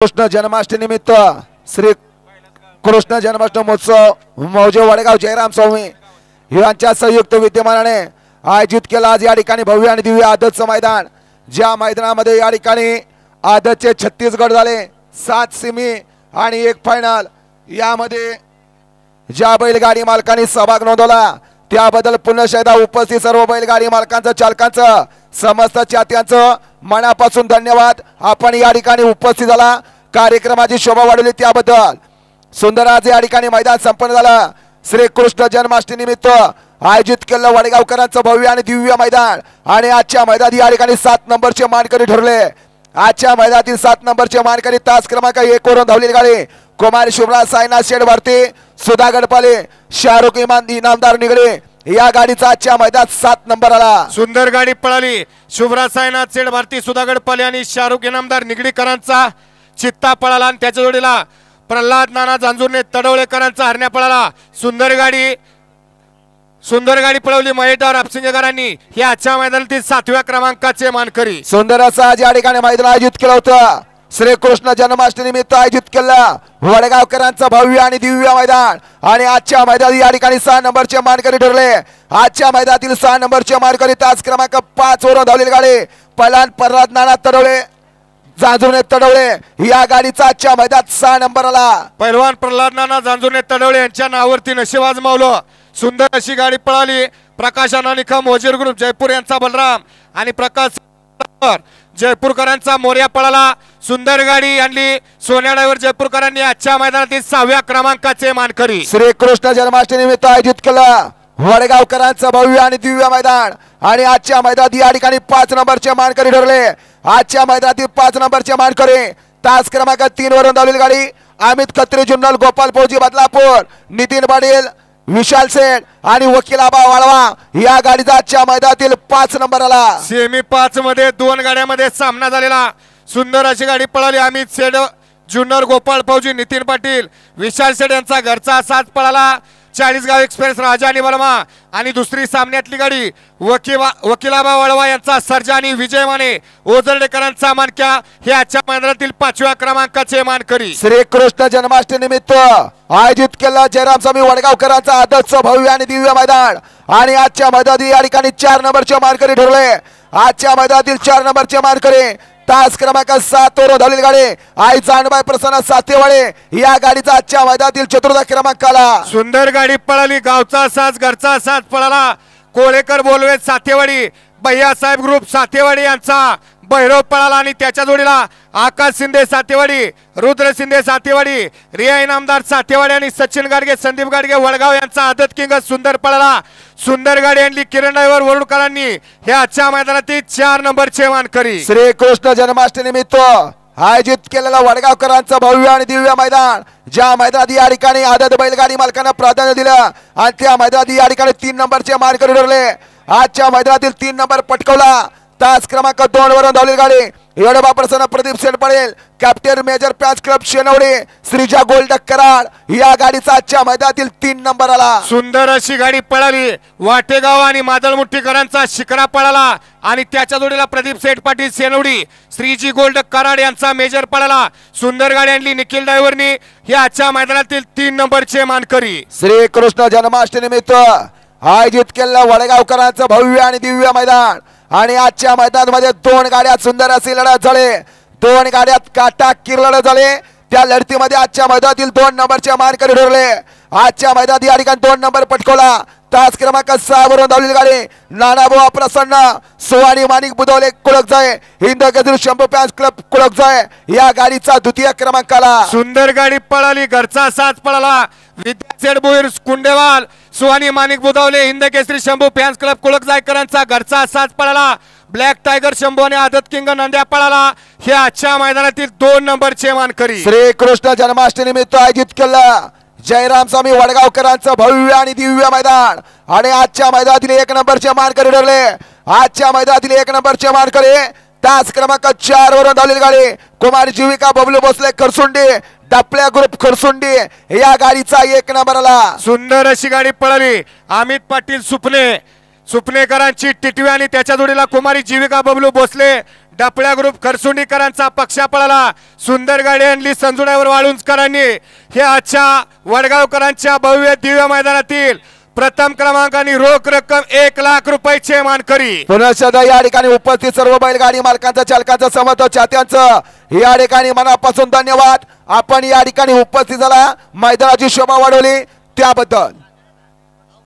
कृष्ण जन्माष्टमी निमित्त श्री कृष्ण जन्माष्टमी महोत्सव मौजे वडगाव जयराम स्वामी यांच्या संयुक्त विद्यमानाने आयोजित केला। आज या ठिकाणी भव्य आणि दिव्य आदतचं मैदान, ज्या मैदानामध्ये या ठिकाणी आदतचे 36 गट झाले, 7 सेमी आणि 1 फायनल। यामध्ये ज्या बैलगाडी मालकांनी सहभाग नोंदवला त्याबद्दल पुनश्च उपस्थित सर्व बैलगाडी मालकांचं, चालकांचं, समस्त चाहत्यांचं मनापासून धन्यवाद। आपण या ठिकाणी उपस्थित झाला, कार्यक्रमाची शोभा वाढवली त्याबद्दल। सुंदर आज या ठिकाणी मैदान संपन्न झालं। श्री कृष्ण जन्माष्टमी निमित्त आयोजित केलेलं वडगावकरांचं भव्य आणि दिव्य मैदान आणि आजच्या मैदानात या ठिकाणी 7 नंबरचे मानकरी ठरले। आजच्या मैदानातील 7 नंबरचे मानकरी तास क्रमांक 1 वरून धावलेली गाडी कुमार शिवराज साईनाथ शेठ भारती, सुधा गडपाले, शाहरुख इनामदार निगडे या गाडीचा आजच्या मैदानात 7 नंबर आला। सुंदर गाडी पळाली। शिवराज साईनाथ शेठ भारती, सुधा गडपाले आणि शाहरुख इनामदार निगडीकरांचा चित्ता पळाला आणि त्याच्या जोडीला प्रल्हाद नाना जांजुर्णे तडवळेकरांचा हरण्या पळाला। सुंदर गाडी पळवली महेशराव रापसिंगकरांनी। हे आजच्या मैदानातील 7व्या क्रमांकाचे मानकरी। सुंदर असं आज या ठिकाणी मैदान आयोजित केलं होतं। श्री कृष्ण जन्माष्टमी निमित्त आयोजित केलं वडगावकरांचं भव्य आणि दिव्य मैदान आणि आजच्या मैदानात या ठिकाणी 6 नंबरचे मानकरी ठरले। आजच्या मैदानातील 6 नंबरचे मानकरी तास क्रमांक 5 वरून धावलेली गाडी पलान प्रल्हाद नाना तडवळे जांजुर्णे तडवळे या गाडीचा आजच्या मैदानात 6 नंबर आला। पैलवान प्रल्हाद नाना जांजुर्णे तडवळे यांच्या नावावरती नशीब आजमावलं। सुंदर अशी गाडी पळाली। प्रकाश निकम वजीर ग्रुप जयपूर यांचा बलराम आणि प्रकाश जयपूरकरांचा मोर्या पळाला। सुंदर गाडी आणली सोन्या ड्रायव्हर जयपूरकरांनी। आजच्या मैदानातील 6व्या क्रमांकाचे मानकरी। श्री कृष्ण जन्माष्टमी निमित्त आयोजित केलं वडगावकरांचं भव्य आणि दिव्य मैदान आणि आजच्या मैदानात या ठिकाणी 5 नंबरचे मानकरी ठरले। आजच्या मैदानातील 5 नंबरचे मानकरी तास क्रमांक 3 वरून धावलेली गाडी अमित खत्री, जुन्नर गोपाल फौजी बदलापूर, नितीन पाटील, विशाल सेठ आणि वकील आबा वाळवा या गाडीचा आजच्या मैदानातील 5 नंबर आला। सेमी 5 मध्ये 2 गाड्यांमध्ये सामना झालेला। सुंदर अशी गाडी पळाली। अमित सेठ, जुन्नर गोपाळ फौजी, नितीन पाटील, विशाल सेठ यांचा घरचा साथ पळाला। 40गाव एक्सप्रेस राजा आणि बर्मा आणि दुसरी सामन्यातली गाडी वकिलाबा वळवा यांचा सर्जा आणि विजय माने ओझरडेकरांचा मानक्या हे आजच्या मैदानातील 5व्या क्रमांकाचे मानकरी। श्री कृष्ण जन्माष्टमी निमित्त आयोजित केलं जयराम स्वामी वडगावकरांचा आदतचं भव्य आणि दिव्य मैदान आणि आजच्या मैदानात या ठिकाणी 4 नंबरचे मानकरी ठरले। आजच्या मैदानातील 4 नंबरचे मानकरी तास क्रमांक 7 वर धावलेली गाडी आई जानबाई प्रसन्न सातेवाडे या गाडीचा आजच्या मैदानातील 4था क्रमांक आला। सुंदर गाडी पळाली। गावचा साज घरचा साज पळाला। कोळेकर बोलवे सातेवाडी, भैयासाहेब ग्रुप सातेवाडी यांचा भैरव पळाला आणि त्याच्या जोडीला आकाश शिंदे सातेवाडी, रुद्र शिंदे सातेवाडी, रिया इनामदार सातेवाडी आणि सचिन गाडगे, संदीप गाडगे वडगाव यांचा आदत किंग सुंदर पळाला। सुंदर गाडी आणली किरण ड्रायव्हर वरुडकरांनी हे आजच्या मैदानातील 4 नंबरचे मानकरी। श्री कृष्ण जन्माष्टमी निमित्त आयोजित केलेला वडगावकरांचं भव्य आणि दिव्य मैदान, ज्या मैदानात या ठिकाणी आदत बैलगाडी मालकांना प्राधान्य दिलं आणि त्या मैदानात या ठिकाणी 3 नंबरचे मानकरी ठरले। आजच्या मैदानातील 3 नंबर पटकवला तास क्रमांक 2 वरून धावलेली गाडी येडोबा प्रसन्न Pradeep Seth Padel, captain major patch club Shenwade, Shreeja gold Karad या गाडीचा आजच्या मैदानातील 3 नंबर आला। सुंदर अशी गाडी पळाली। वाटेगाव आणि मादळमुठीकरांचा शिकरा पळाला आणि त्याच्या जोडीला प्रदीप सेठ पाटील शेनवडी, श्रीजी गोल्ड कराड यांचा मेजर पळाला। सुंदर गाडी आणली निखिल ड्रायव्हरनी हे आजच्या मैदानातील 3 नंबरचे मानकरी। श्री कृष्ण जन्माष्टमी निमित्त आयोजित केलेलं वडगावकरांचं भव्य आणि दिव्य मैदान आणि आजच्या मैदानामध्ये 2 गाड्यात सुंदर अशी लढत झाली। 2 गाड्यात काटा किर लढत झाली। त्या लढतीमध्ये आजच्या मैदानातील 2 नंबरचे मानकरी ठरले। आजच्या मैदानात या ठिकाणी 2 नंबर पटकवला तास क्रमांक 6 वरून धावलेली गाडी नानाभाऊ प्रसन्न, सुवाणी माणिक बुधवले कुळकजाय, हिंद केसरी शंभू फॅन्स क्लब कुळकजाय या गाडीचा 2य क्रमांक आला। सुंदर गाडी पळाली। घरचा साथ पळाला। विद्यासेठ भोईर कुंडेवाल, सुहानी माणिक बुधवले, हिंद केसरी शंभू फॅन्स क्लब कुळकजायकरांचा घरचा साथ पळाला। ब्लॅक टायगर शंभू आणि आदत किंग नंद्या पळाला हे आजच्या मैदानातील 2 नंबरचे मानकरी। श्री कृष्ण जन्माष्टमी निमित्त आयोजित केलं जयराम स्वामी वडगावकरांचं भव्य आणि दिव्य मैदान आणि आजच्या मैदानातील 1 नंबरचे मानकरी ठरले। आजच्या मैदानातील 1 नंबरचे मानकरी तास क्रमांक 4 वरून धावलेली गाडी कुमार जीविका बबलू भोसले खरसुंडी, डपल्या ग्रुप खरसुंडी या गाडीचा 1 नंबर आला। सुंदर अशी गाडी पळाली। अमित पाटील सुपणे, सुपनेकरांची टिटवी आणि त्याच्या जोडीला कुमारी जीविका बबलू भोसले डपळ्या ग्रुप खरसुंडीकरांचा पक्षा पळाला सुंदर गाडी आणली संजुड्यावर वाळुंजकरांनी हे आजच्या वडगावकरांच्या भव्य दिव्य मैदानातील प्रथम क्रमांकाने रोख रक्कम 1 लाख रुपयाचे मानकरी पुनश्च या ठिकाणी उपस्थित सर्व बैलगाडी मालकांचं चालकांचं समर्थ चाहत्यांचं या ठिकाणी मनापासून धन्यवाद. आपण या ठिकाणी उपस्थित झाला मैदानाची शोभा वाढवली त्याबद्दल.